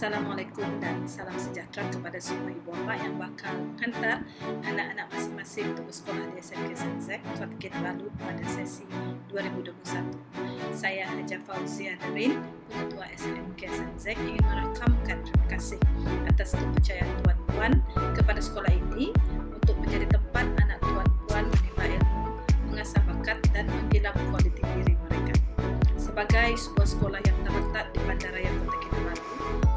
Assalamualaikum dan salam sejahtera kepada semua ibu bapa yang bakal hantar anak-anak masing-masing untuk bersekolah di SMK Sanzek Kota Kinabalu pada sesi 2021. Saya Haja Fauzia Darin, Pengetua SMK Sanzek, ingin merakamkan terima kasih atas kepercayaan tuan-puan kepada sekolah ini untuk menjadi tempat anak tuan-puan menimba ilmu, mengasah bakat dan menggilam kualiti diri mereka. Sebagai sebuah sekolah yang terletak di Bandaraya Kota Kinabalu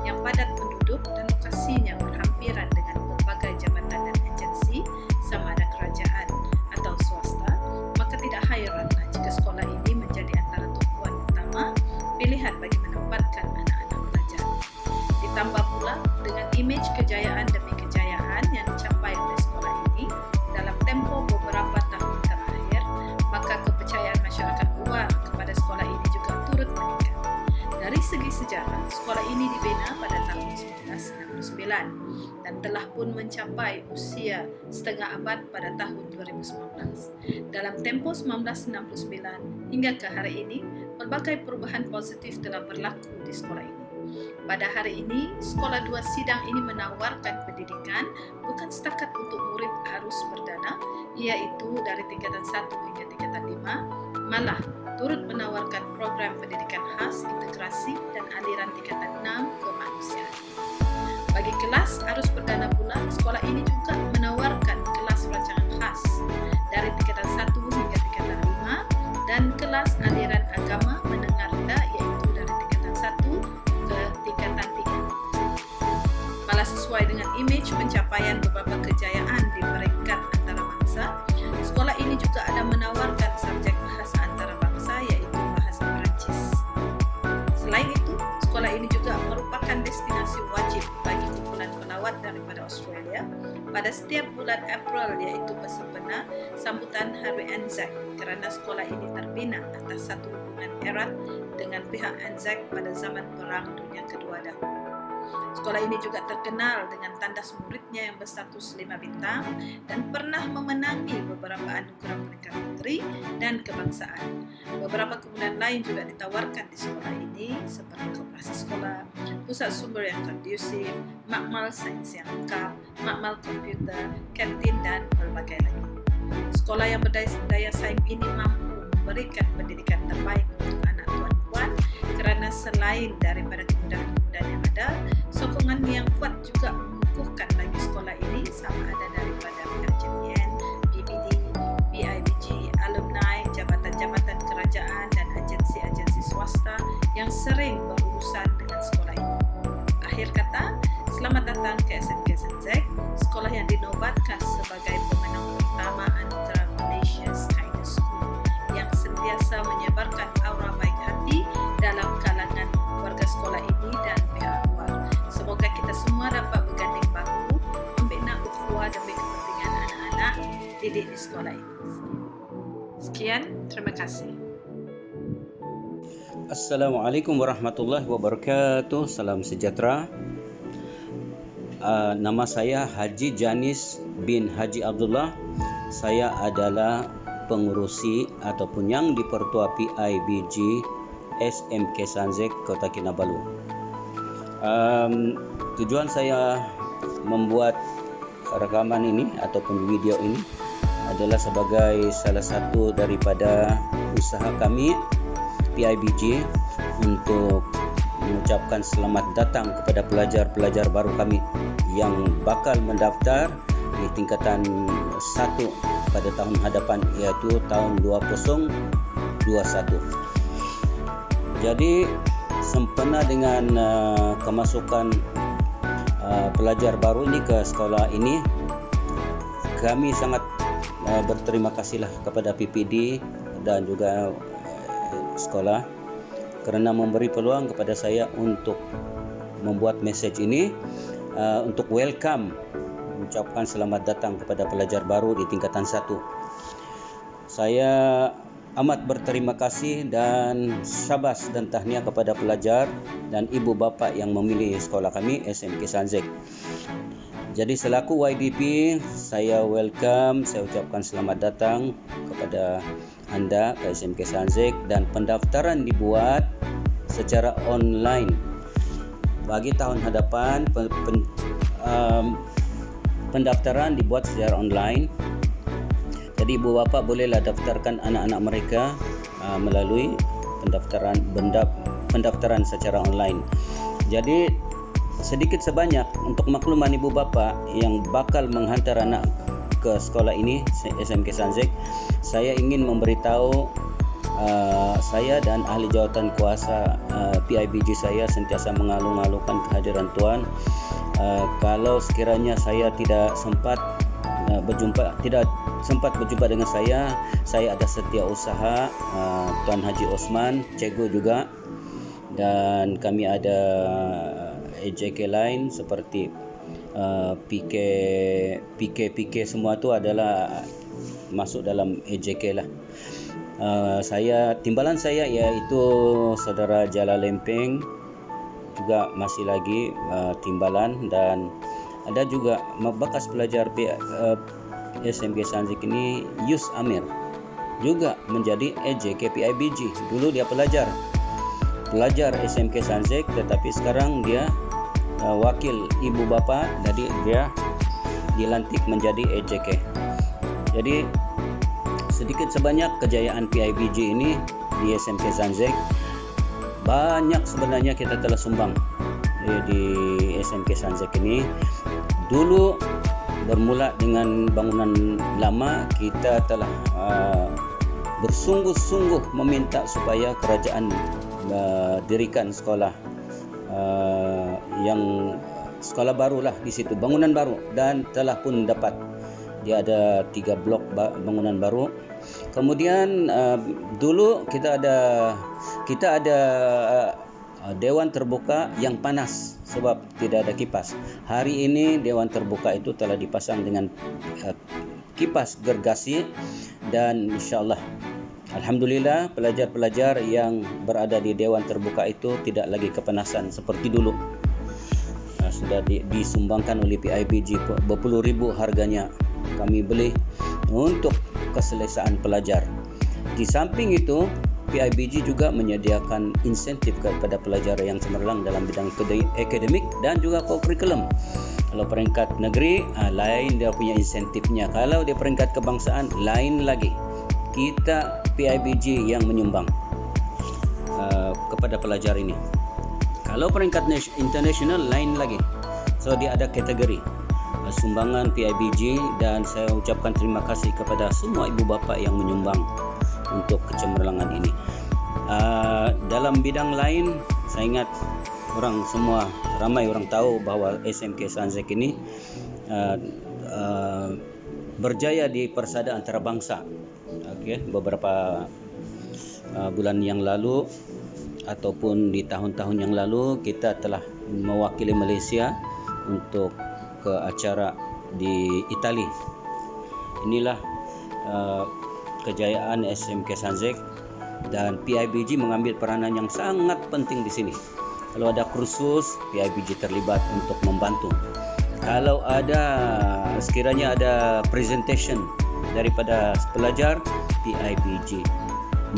yang padat penduduk dan lokasinya berhampiran dengan berbagai jabatan dan agensi sama ada kerajaan atau swasta, maka tidak hairanlah jika sekolah ini menjadi antara tumpuan utama pilihan bagi menempatkan anak-anak belajar. Ditambah pula dengan imej kejayaan demi kejayaan yang dicapai oleh sekolah ini dalam tempoh beberapa tahun terakhir, maka kepercayaan masyarakat luar kepada sekolah ini juga turut meningkat. Dari segi sejarah, sekolah ini dibina pada tahun 1969 dan telah pun mencapai usia setengah abad pada tahun 2019. Dalam tempoh 1969 hingga ke hari ini, pelbagai perubahan positif telah berlaku di sekolah ini. Pada hari ini, Sekolah 2 Sidang ini menawarkan pendidikan bukan setakat untuk murid harus berdana, iaitu dari tingkatan 1 hingga tingkatan 5, malah turut menawarkan program pendidikan khas, integrasi, dan aliran tingkatan 6 kemanusiaan. Bagi kelas arus perdana pula, sekolah ini juga menawarkan kelas rancangan khas dari tingkatan 1 hingga tingkatan 5 dan kelas aliran agama menengah rendah iaitu dari tingkatan 1 ke tingkatan 3. Malah sesuai dengan imej pencapaian beberapa kejayaan di peringkat antarabangsa, sekolah ini juga ada menawarkan subjek bahasa antarabangsa yaitu bahasa Perancis. Selain itu, sekolah ini juga merupakan destinasi wajib bagi kumpulan pelawat daripada Australia pada setiap bulan April iaitu bersempena sambutan Hari Anzac kerana sekolah ini terbina atas satu hubungan erat dengan pihak Anzac pada zaman Perang Dunia Kedua dahulu. Sekolah ini juga terkenal dengan tandas muridnya yang berstatus 5 bintang dan pernah memenangi beberapa anugerah peringkat negeri dan kebangsaan. Beberapa kemudahan lain juga ditawarkan di sekolah ini seperti koperasi sekolah, pusat sumber yang kondusif, makmal sains yang lengkap, makmal komputer, kantin dan berbagai lagi. Sekolah yang berdaya saing ini mampu memberikan pendidikan terbaik untuk anak tuan-puan kerana selain daripada kemudahan-kemudahan yang ada, sokongan yang kuat juga mengukuhkan lagi sekolah ini sama ada daripada pihak JPN, PBD, PIBG, alumni, jabatan-jabatan kerajaan dan agensi-agensi swasta yang sering berurusan dengan sekolah ini. Akhir kata, selamat datang ke SMK Sanzek, sekolah yang dinobatkan sebagai pemenang utama antara Malaysia's Kindest School yang sentiasa menyebarkan aura baik hati dalam kalangan warga sekolah ini dan pihak luar. Semoga kita semua dapat berganding bahu membina ukhuwah demi kepentingan anak-anak didik di sekolah ini. Sekian, terima kasih. Assalamualaikum warahmatullahi wabarakatuh. Salam sejahtera. Nama saya Haji Janis bin Haji Abdullah. Saya adalah pengurusi ataupun yang dipertua PIBG SMK Sanzek Kota Kinabalu. Tujuan saya membuat rekaman ini ataupun video ini adalah sebagai salah satu daripada usaha kami PIBG untuk mengucapkan selamat datang kepada pelajar-pelajar baru kami yang bakal mendaftar di tingkatan 1 pada tahun hadapan iaitu tahun 2021. Jadi sempena dengan kemasukan pelajar baru ini ke sekolah ini, kami sangat berterima kasihlah kepada PPD dan juga sekolah kerana memberi peluang kepada saya untuk membuat message ini untuk welcome, mengucapkan selamat datang kepada pelajar baru di tingkatan 1. Saya amat berterima kasih dan syabas dan tahniah kepada pelajar dan ibu bapa yang memilih sekolah kami SMK Sanzek. Jadi selaku YDP, saya welcome, saya ucapkan selamat datang kepada anda ke SMK Sanzek dan pendaftaran dibuat secara online. bagi tahun hadapan pendaftaran dibuat secara online. Jadi ibu bapa bolehlah daftarkan anak-anak mereka melalui pendaftaran secara online. Jadi sedikit sebanyak untuk makluman ibu bapa yang bakal menghantar anak ke sekolah ini, SMK Sanzek, saya ingin memberitahu, saya dan ahli jawatan kuasa PIBG saya sentiasa mengalu-alukan kehadiran Tuan. Kalau sekiranya saya tidak sempat berjumpa dengan saya ada setiausaha Tuan Haji Osman, Cikgu juga, dan kami ada EJK lain seperti PK semua tu adalah masuk dalam EJK lah. Timbalan saya iaitu saudara Jalal Lempeng juga masih lagi timbalan, dan ada juga bekas pelajar SMK Sanzek ini Yus Amir juga menjadi EJK PIBG. Dulu dia pelajar SMK Sanzek, tetapi sekarang dia wakil ibu bapa, jadi dia dilantik menjadi EJK. Jadi sedikit sebanyak kejayaan PIBG ini di SMK Sanzek, banyak sebenarnya kita telah sumbang di SMK Sanzek ini. Dulu bermula dengan bangunan lama, kita telah bersungguh-sungguh meminta supaya kerajaan dirikan sekolah yang sekolah barulah di situ, bangunan baru, dan telah pun dapat. Dia ada 3 blok bangunan baru. Kemudian dulu kita ada dewan terbuka yang panas sebab tidak ada kipas. Hari ini dewan terbuka itu telah dipasang dengan kipas gergasi, dan insyaallah alhamdulillah pelajar-pelajar yang berada di dewan terbuka itu tidak lagi kepanasan seperti dulu. Sudah disumbangkan oleh PIBG berpuluh ribu harganya kami beli untuk keselesaan pelajar. Di samping itu PIBG juga menyediakan insentif kepada pelajar yang cemerlang dalam bidang akademik dan juga kurikulum. Kalau peringkat negeri lain dia punya insentifnya, kalau dia peringkat kebangsaan lain lagi. Kita PIBG yang menyumbang kepada pelajar ini. Kalau peringkat international lain lagi. So dia ada kategori sumbangan PIBG, dan saya ucapkan terima kasih kepada semua ibu bapa yang menyumbang untuk kecemerlangan ini. Dalam bidang lain, saya ingat ramai orang tahu bahawa SMK Sanzek ini berjaya di persada antarabangsa. Beberapa bulan yang lalu ataupun di tahun-tahun yang lalu kita telah mewakili Malaysia untuk ke acara di Itali. Inilah kejayaan SMK Sanzek, dan PIBG mengambil peranan yang sangat penting di sini. Kalau ada kursus, PIBG terlibat untuk membantu. Kalau sekiranya ada presentation daripada pelajar, PIBG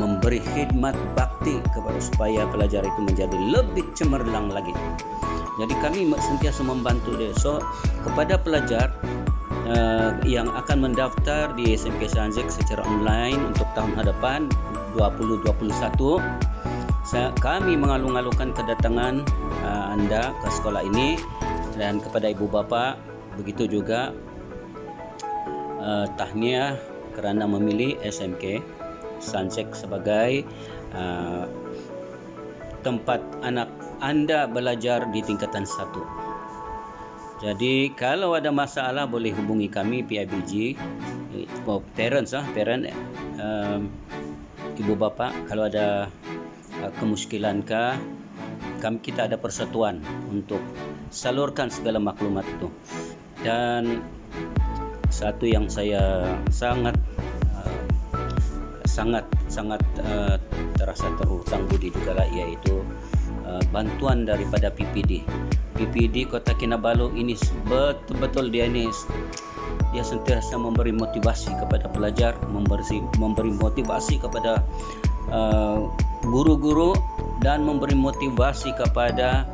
memberi khidmat bakti kepada supaya pelajar itu menjadi lebih cemerlang lagi. Jadi kami sentiasa membantu dia. So kepada pelajar yang akan mendaftar di SMK Sanzek secara online untuk tahun hadapan 2021, kami mengalung-alungkan kedatangan anda ke sekolah ini, dan kepada ibu bapa begitu juga tahniah kerana memilih SMK Sanzek sebagai tempat anak anda belajar di tingkatan 1. Jadi kalau ada masalah boleh hubungi kami PIBG, parent ibu bapa. Kalau ada kemuskilan kita ada persatuan untuk salurkan segala maklumat itu. Dan satu yang saya sangat terasa terhutang budi juga lah, iaitu bantuan daripada PPD Kota Kinabalu ini. Betul-betul dia sentiasa memberi motivasi kepada pelajar, memberi motivasi kepada guru-guru, dan memberi motivasi kepada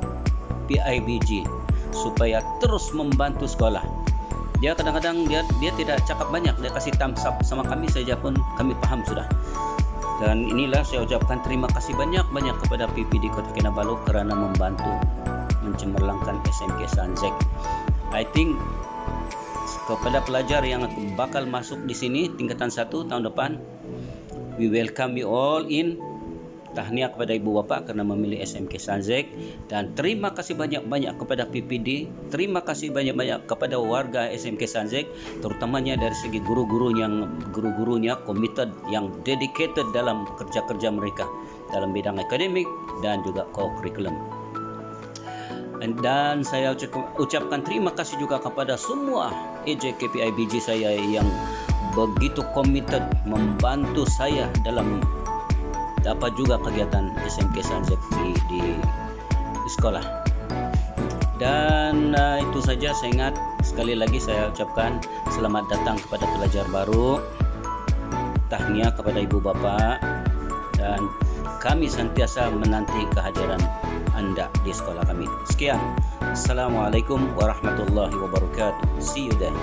KPIBG supaya terus membantu sekolah. Dia kadang-kadang dia tidak cakap banyak, dia kasih thumbs up sama kami saja pun kami paham sudah. Dan inilah saya ucapkan terima kasih banyak-banyak kepada PPD Kota Kinabalu kerana membantu mencemerlangkan SMK Sanjek. I think kepada pelajar yang bakal masuk di sini tingkatan 1 tahun depan, we welcome you all in. Tahniah kepada ibu bapa kerana memilih SMK Sanjek, dan terima kasih banyak-banyak kepada PPD, terima kasih banyak-banyak kepada warga SMK Sanjek, terutamanya dari segi guru-gurunya committed, yang dedicated dalam kerja-kerja mereka dalam bidang akademik dan juga co-curriculum. Dan saya ucapkan terima kasih juga kepada semua AJ KPIBG saya yang begitu committed membantu saya dalam apa juga kegiatan SMK Sanjek di sekolah. Dan itu saja, saya ingat sekali lagi saya ucapkan selamat datang kepada pelajar baru, tahniah kepada ibu bapa, dan kami sentiasa menanti kehadiran anda di sekolah kami. Sekian, Assalamualaikum warahmatullahi wabarakatuh. See you there.